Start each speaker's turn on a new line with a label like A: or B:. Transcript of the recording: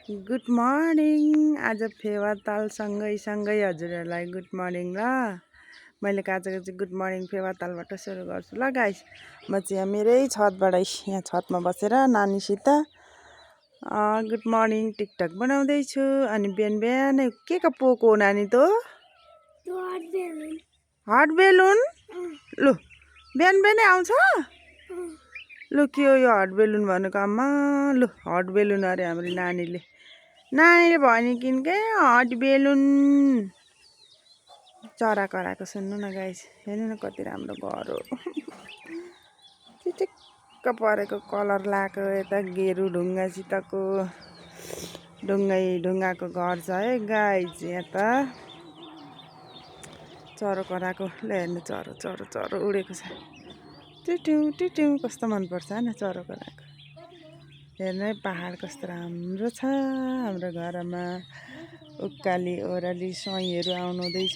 A: Good morning. आज फेवाताल सँगै हजुरहरूलाई गुड मर्निङ ल। मैले आजको चाहिँ गुड मर्निङ फेवातालबाट सुरु गर्छु ल गाइस। म चाहिँ यहाँ मेरै छतबाट यहाँ छतमा बसेर नानीसित गुड मर्निङ टिकटक बनाउँदैछु। अनि बिहान बिहानै के को पोको हो नानी त? हट बेलुन। लु बिहान बिहानै आउँछ? लु के हो यो हट बेलुन भनेको आम्मा? लु हट बेलुन अरे हाम्रो नानीले भन्यो किनकै हट बेलुन। चरा कराएको सुन्नु न गाइस। हेर्नु न कति राम्रो घर हो। चिटिक्क परेको कलर लगाएको यता गेरु ढुङ्गासितको ढुङ्गाको घर छ है गाइस। यहाँ त चरो कराएको ल हेर्नु चरो उडेको छ। टिट्यु कस्तो मनपर्छ न चरो कराएको। हेर्नु है पहाड कस्तो राम्रो छ। हाम्रो घरमा उकाली ओह्राली स्वाइँहरू आउनुहुँदैछ।